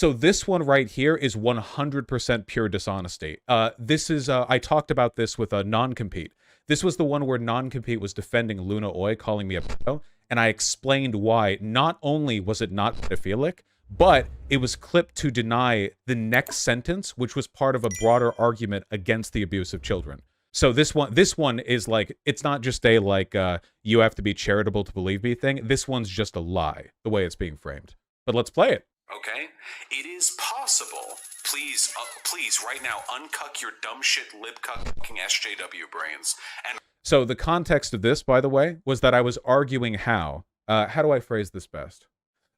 So this one right here is 100% pure dishonesty. This is, I talked about this with a non-compete. This was the one where non-compete was defending Luna Oi, calling me a pedo, and I explained why not only was it not pedophilic, but it was clipped to deny the next sentence, which was part of a broader argument against the abuse of children. So this one is like, it's not just a like, you have to be charitable to believe me thing. This one's just a lie, the way it's being framed. But let's play it. Okay? It is possible. Please, please, right now, uncuck your dumb shit lib-cucking SJW brains. And so the context of this, by the way, was that I was arguing how do I phrase this best?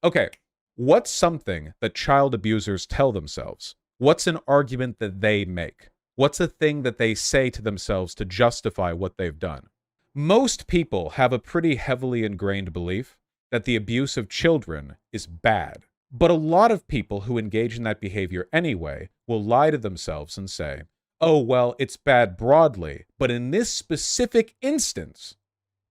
Okay, what's something that child abusers tell themselves? What's an argument that they make? What's a thing that they say to themselves to justify what they've done? Most people have a pretty heavily ingrained belief that the abuse of children is bad. But a lot of people who engage in that behavior anyway will lie to themselves and say, oh, well, it's bad broadly, but in this specific instance,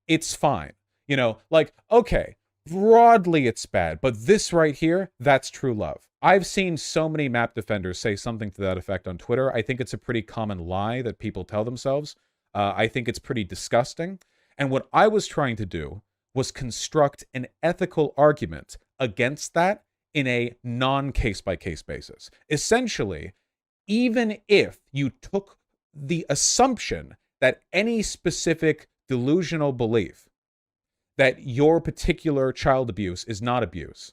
it's fine. You know, like, okay, broadly it's bad, but this right here, that's true love. I've seen so many map defenders say something to that effect on Twitter. I think it's a pretty common lie that people tell themselves. I think it's pretty disgusting. And what I was trying to do was construct an ethical argument against that in a non-case-by-case basis. Essentially, even if you took the assumption that any specific delusional belief that your particular child abuse is not abuse,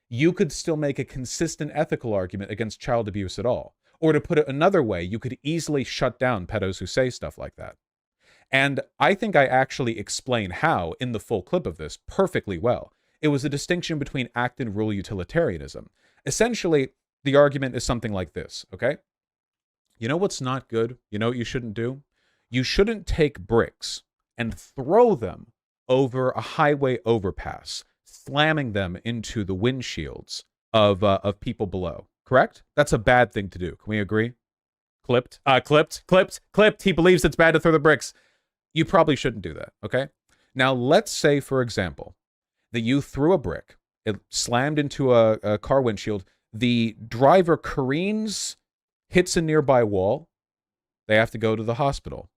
you could still make a consistent ethical argument against child abuse at all. Or to put it another way, you could easily shut down pedos who say stuff like that. And I think I actually explain how in the full clip of this perfectly well. It was a distinction between act and rule utilitarianism. Essentially, the argument is something like this, okay? You know what's not good? You know what you shouldn't do? You shouldn't take bricks and throw them over a highway overpass, slamming them into the windshields of people below, correct? That's a bad thing to do. Can we agree? Clipped. He believes it's bad to throw the bricks. You probably shouldn't do that, okay? Now, let's say, for example, that you threw a brick, it slammed into a car windshield, the driver careens, hits a nearby wall, they have to go to the hospital.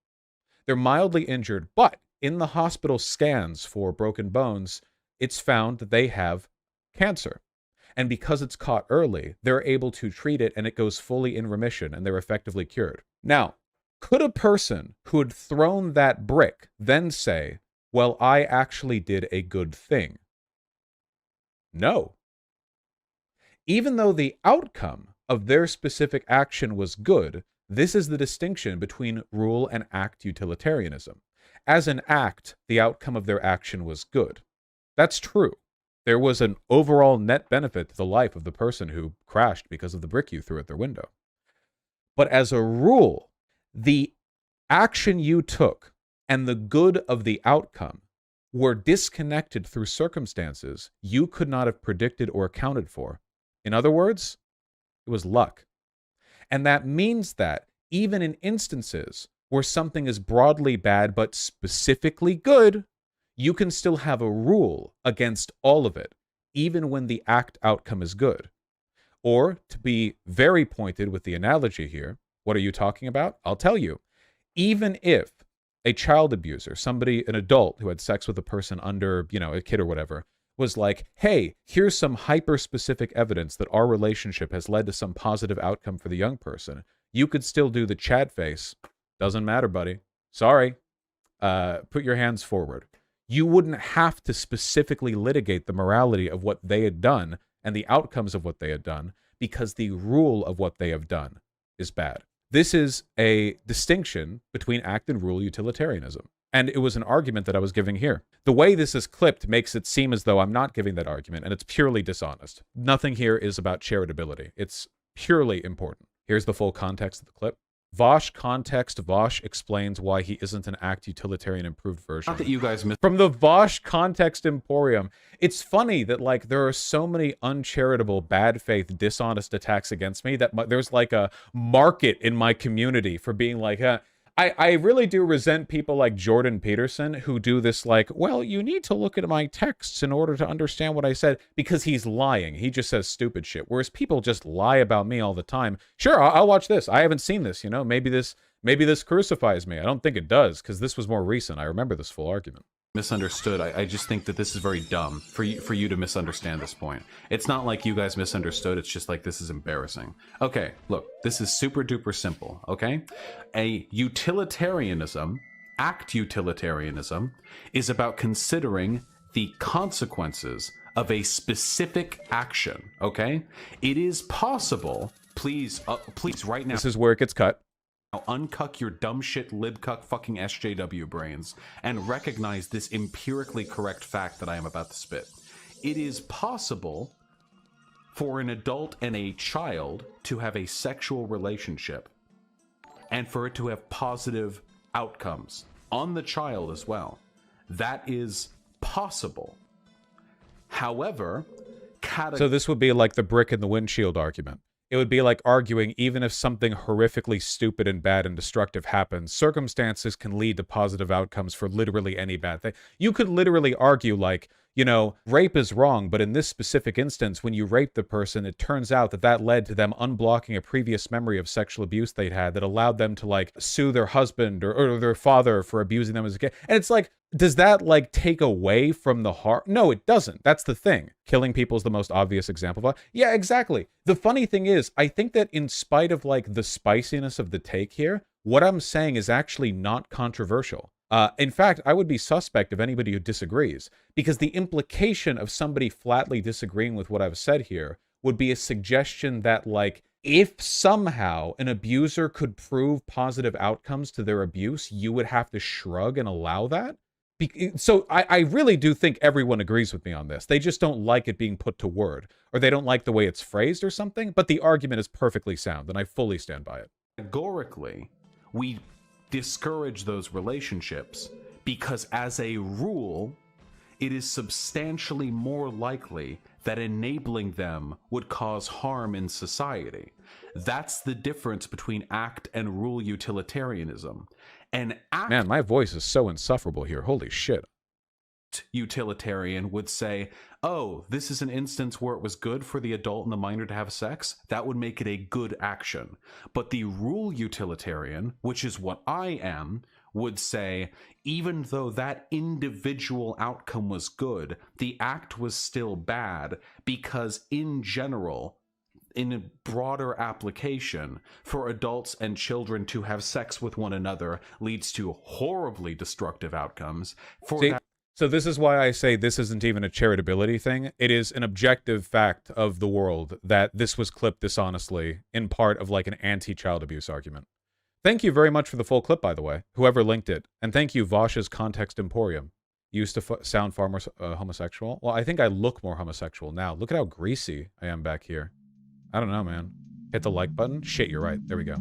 They're mildly injured, but in the hospital scans for broken bones, it's found that they have cancer. And because it's caught early, they're able to treat it and it goes fully in remission and they're effectively cured. Now, could a person who had thrown that brick then say, well, I actually did a good thing? No. Even though the outcome of their specific action was good, this is the distinction between rule and act utilitarianism. As an act, the outcome of their action was good. That's true. There was an overall net benefit to the life of the person who crashed because of the brick you threw at their window. But as a rule, the action you took and the good of the outcome were disconnected through circumstances you could not have predicted or accounted for. In other words, it was luck. And that means that even in instances where something is broadly bad but specifically good, you can still have a rule against all of it, even when the act outcome is good. Or, to be very pointed with the analogy here, what are you talking about? I'll tell you. Even if a child abuser, somebody, an adult who had sex with a person under, a kid or whatever, was like, hey, here's some hyper-specific evidence that our relationship has led to some positive outcome for the young person, you could still do the Chad face. Doesn't matter, buddy. Sorry. Put your hands forward. You wouldn't have to specifically litigate the morality of what they had done and the outcomes of what they had done because the rule of what they have done is bad. This is a distinction between act and rule utilitarianism. And it was an argument that I was giving here. The way this is clipped makes it seem as though I'm not giving that argument, and it's purely dishonest. Nothing here is about charitability. It's purely important. Here's the full context of the clip. Vaush context. Vaush explains why he isn't an act utilitarian improved version. Not that you guys missed. From the Vaush context emporium. It's funny that there are so many uncharitable, bad faith, dishonest attacks against me that there's like a market in my community for being like, I really do resent people like Jordan Peterson who do this like, well, you need to look at my texts in order to understand what I said, because he's lying. He just says stupid shit. Whereas people just lie about me all the time. Sure, I'll watch this. I haven't seen this, you know, maybe this crucifies me. I don't think it does, because this was more recent. I remember this full argument. Misunderstood. I just think that this is very dumb for you to misunderstand this point. It's not like you guys misunderstood. It's just like, this is embarrassing. Okay, look, this is super duper simple. Okay, a utilitarianism, act utilitarianism, is about considering the consequences of a specific action. Okay, it is possible. Please right now. This is where it gets cut. Now uncuck your dumb shit libcuck fucking SJW brains and recognize this empirically correct fact that I am about to spit. It is possible for an adult and a child to have a sexual relationship and for it to have positive outcomes on the child as well. That is possible. However, so this would be like the brick in the windshield argument. It would be like arguing even if something horrifically stupid and bad and destructive happens, circumstances can lead to positive outcomes for literally any bad thing. You could literally argue like, you know, rape is wrong, but in this specific instance, when you rape the person, it turns out that that led to them unblocking a previous memory of sexual abuse they'd had that allowed them to like sue their husband or their father for abusing them as a kid. And it's like, does that like take away from the heart? No, it doesn't. That's the thing. Killing people is the most obvious example of that. Yeah, exactly. The funny thing is, I think that in spite of like the spiciness of the take here, what I'm saying is actually not controversial. In fact, I would be suspect of anybody who disagrees, because the implication of somebody flatly disagreeing with what I've said here would be a suggestion that, like, if somehow an abuser could prove positive outcomes to their abuse, you would have to shrug and allow that. So I really do think everyone agrees with me on this. They just don't like it being put to word, or they don't like the way it's phrased or something, but the argument is perfectly sound, and I fully stand by it. Categorically, we discourage those relationships because, as a rule, it is substantially more likely that enabling them would cause harm in society. That's the difference between act and rule utilitarianism. An act, man, my voice is so insufferable here. Holy shit. Utilitarian would say, oh, this is an instance where it was good for the adult and the minor to have sex. That would make it a good action. But the rule utilitarian, which is what I am, would say, even though that individual outcome was good, the act was still bad because, in general, in a broader application, for adults and children to have sex with one another leads to horribly destructive outcomes. So this is why I say this isn't even a charitability thing. It is an objective fact of the world that this was clipped dishonestly in part of like an anti-child abuse argument. Thank you very much for the full clip, by the way, whoever linked it. And thank you, Vaush's Context Emporium. Used to sound far more homosexual. Well, I think I look more homosexual now. Look at how greasy I am back here. I don't know, man. Hit the like button? Shit, you're right. There we go.